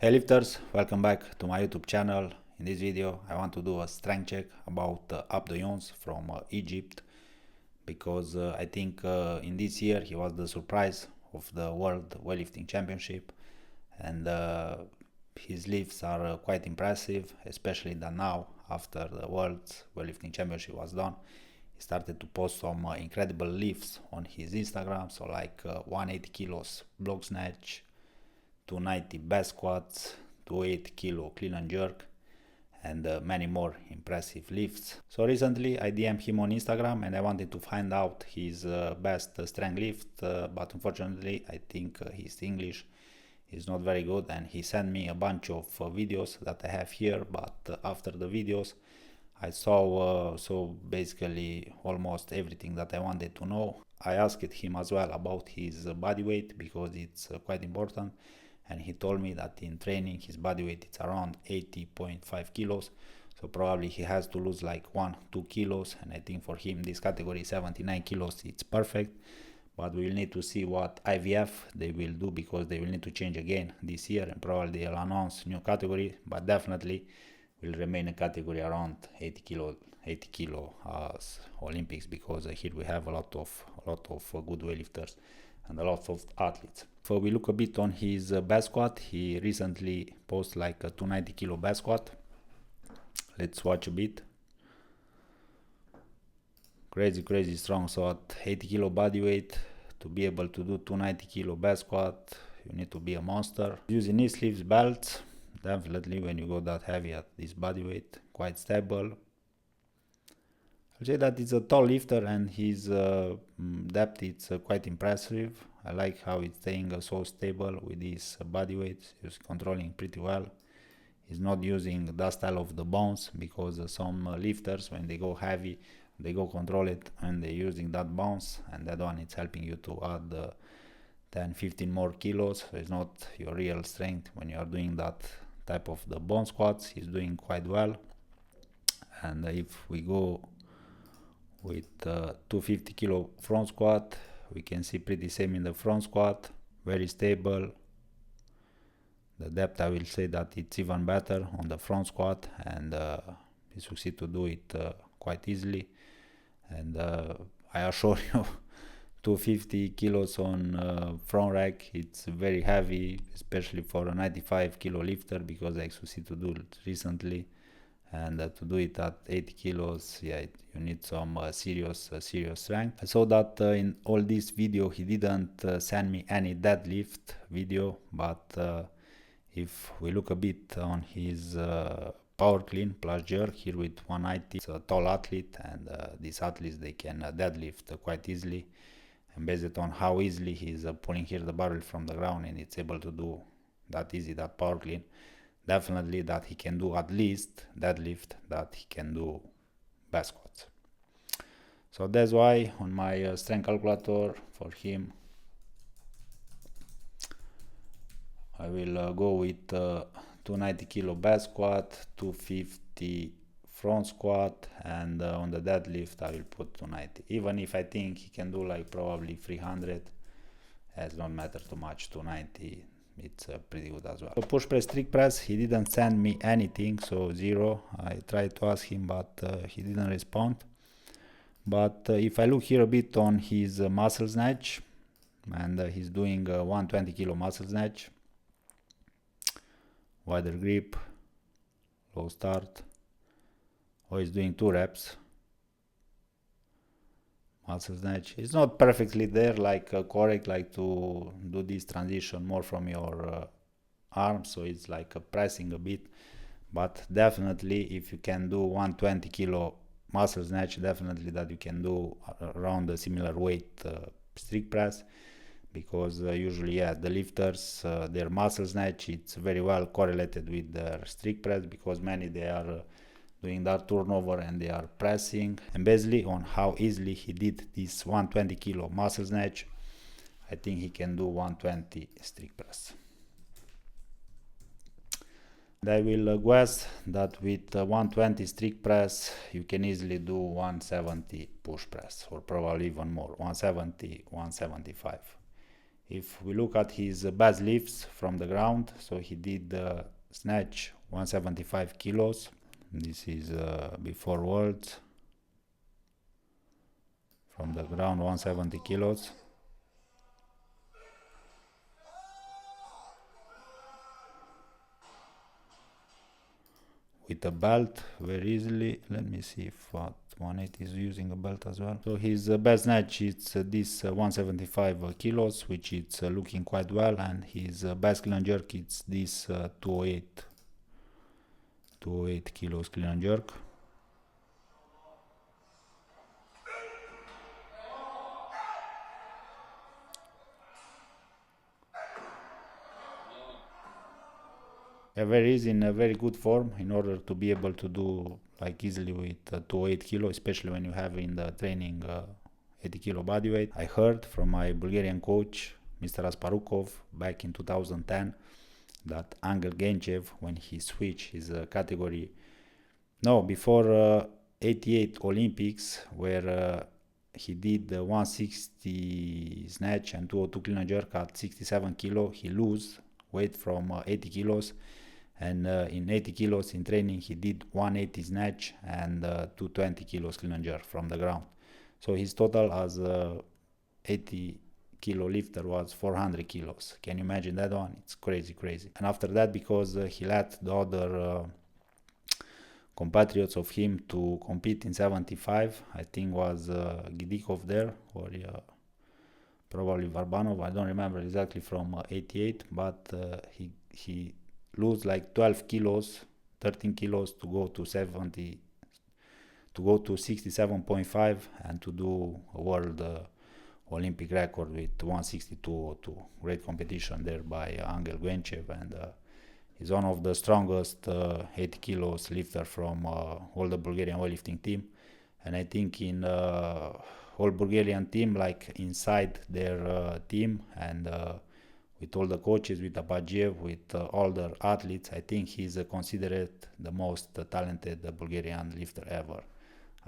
Hey lifters, welcome back to my YouTube channel. In this video I want to do a strength check about Abdun from Egypt, because I think in this year he was the surprise of the World Weightlifting Championship, and his lifts are quite impressive, especially that now after the World Weightlifting Championship was done he started to post some incredible lifts on his Instagram, so like 180 kilos block snatch, 290 back squats, 208 kilo clean and jerk, and many more impressive lifts. So recently I DM'd him on Instagram and I wanted to find out his best strength lift, but unfortunately I think his English is not very good, and he sent me a bunch of videos that I have here, but after the videos I saw so basically almost everything that I wanted to know. I asked him as well about his body weight because it's quite important, and he told me that in training his body weight is around 80.5 kilos, so probably he has to lose like 1-2 kilos, and I think for him this category 79 kilos it's perfect. But we will need to see what IVF they will do, because they will need to change again this year and probably they'll announce new category, but definitely will remain a category around 80 kilo as Olympics, because here we have a lot of good weightlifters and a lot of athletes. So we look a bit on his back squat. He recently posted like a 290 kilo back squat. Let's watch a bit. Crazy strong. So at 80 kilo body weight, to be able to do 290 kilo back squat, you need to be a monster. Using knee sleeves belts, definitely when you go that heavy at this body weight, quite stable. I'll say that it's a tall lifter and his depth it's quite impressive. I like how it's staying so stable with his body weight. He's controlling pretty well. He's not using that style of the bounce, because some lifters, when they go heavy, they go control it and they're using that bounce, and that one it's helping you to add 10-15 more kilos. So it's not your real strength when you are doing that type of the bone squats. He's doing quite well. And if we go with 250 kilo front squat, we can see pretty same in the front squat, very stable. The depth, I will say that it's even better on the front squat, and he succeed to do it quite easily. And I assure you 250 kilos on front rack, it's very heavy, especially for a 95 kilo lifter, because I succeed to do it recently. And to do it at 80 kilos, yeah, you need some serious strength. I saw that in all this video he didn't send me any deadlift video, but if we look a bit on his power clean plus jerk here with 190, it's a tall athlete, and these athletes they can deadlift quite easily. And based on how easily he's pulling here the barrel from the ground, and it's able to do that easy, that power clean, definitely that he can do at least deadlift, that he can do back squats. So that's why on my strength calculator for him I will go with 290 kilo back squat, 250 front squat, and on the deadlift I will put 290. Even if I think he can do like probably 300, it doesn't matter too much. 290 it's pretty good as well. So push press, strict press, he didn't send me anything, so 0. I tried to ask him, but he didn't respond. But if I look here a bit on his muscle snatch, and he's doing 120 kilo muscle snatch, wider grip, low start, or he's doing 2 reps muscle snatch. It's not perfectly there, like correct, like to do this transition more from your arm, so it's like pressing a bit. But definitely if you can do 120 kilo muscle snatch, definitely that you can do around a similar weight strict press, because usually the lifters their muscle snatch it's very well correlated with their strict press, because many they are doing that turnover and they are pressing. And basically on how easily he did this 120 kilo muscle snatch, I think he can do 120 strict press. And I will guess that with 120 strict press you can easily do 170 push press, or probably even more, 170, 175. If we look at his best lifts from the ground, so he did snatch 175 kilos. This is before worlds. From the ground, 170 kilos. With a belt very easily. Let me see if 180 is using a belt as well. So his best snatch is this 175 kilos, which is looking quite well, and his best clean and jerk is this 208 kilos clean and jerk. Very easy, in a very good form in order to be able to do like easily with 208 kilo, especially when you have in the training 80 kilo body weight. I heard from my Bulgarian coach, Mr. Asparukov, back in 2010 that Angel Genchev, when he switched his category, before 88 Olympics, where he did the 160 snatch and 202 clean and jerk at 67 kilo, he lose weight from 80 kilos, and in 80 kilos in training he did 180 snatch and 220 kilos clean and jerk from the ground. So his total as 80 kilo lifter was 400 kilos. Can you imagine that one? It's crazy. And after that, because he let the other compatriots of him to compete in 75, I think was Gidikov there, or probably Varbanov, I don't remember exactly, from 88, but he lose like 12 kilos, 13 kilos to go to 67.5 and to do a world Olympic record with 162.02. Great competition there by Angel Genchev, and he's one of the strongest 80 kilos lifter from all the Bulgarian weightlifting team. And I think in whole Bulgarian team, like inside their team, and with all the coaches, with Abadjev, with all the athletes, I think he's considered the most talented Bulgarian lifter ever,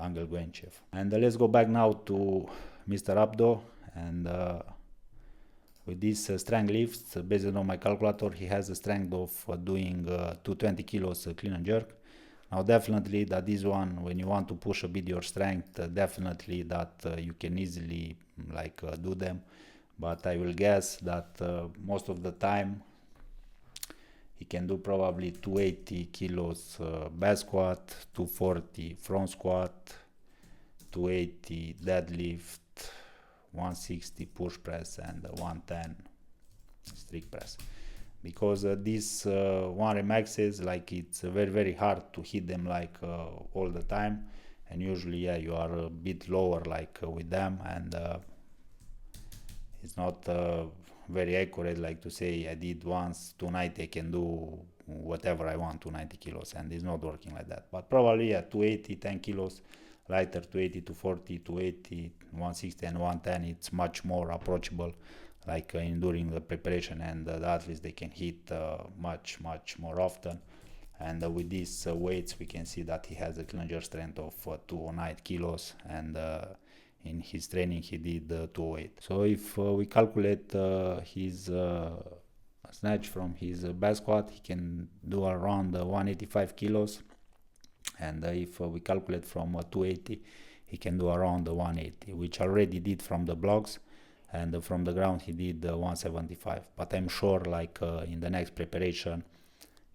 Angel Genchev. And let's go back now to Mr. Abdo, and with these strength lifts, based on my calculator, he has a strength of doing 220 kilos clean and jerk. Now definitely that this one, when you want to push a bit your strength, definitely that you can easily do them, but I will guess that most of the time he can do probably 280 kilos back squat, 240 front squat, 280 deadlift, 160 push press, and 110 strict press. Because these one remaxes, it's very hard to hit them all the time, and usually you are a bit lower with them, and it's not very accurate to say I did once 290, I can do whatever I want 290 kilos, and it's not working like that. But probably 280, 10 kilos lighter, 280, 240, 280, 160 and 110, it's much more approachable during the preparation, and the athletes, they can hit much more often. And with these weights we can see that he has a clean and jerk strength of 209 kilos, and in his training he did 208. So if we calculate his snatch from his back squat, he can do around 185 kilos, and if we calculate from 280, he can do around 180, which already did from the blogs, and from the ground he did 175. But I'm sure in the next preparation,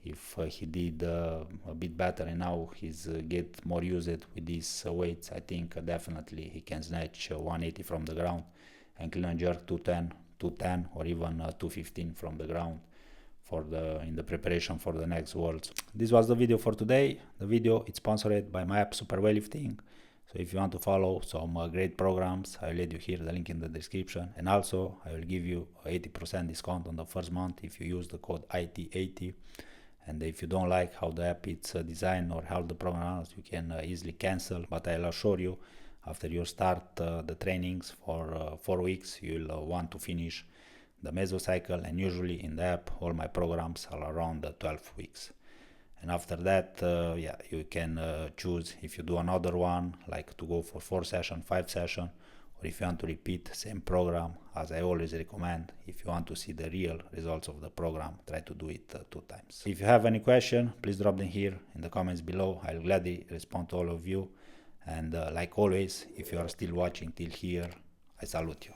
if he did a bit better and now he's get more used with these weights, I think definitely he can snatch 180 from the ground and clean and jerk 210 or even 215 from the ground in the preparation for the next worlds. This was the video for today. The video is sponsored by my app Super Weightlifting. So if you want to follow some great programs, I will leave you here the link in the description, and also I will give you 80% discount on the first month if you use the code IT80. And if you don't like how the app is designed or how the program is, you can easily cancel. But I'll assure you, after you start the trainings for 4 weeks, you'll want to finish the mesocycle, and usually in the app all my programs are around 12 weeks. And after that, you can choose if you do another one, to go for 4 session, 5 session, or if you want to repeat same program, as I always recommend, if you want to see the real results of the program, try to do it 2 times. If you have any question, please drop them here in the comments below. I'll gladly respond to all of you. And like always, if you are still watching till here, I salute you.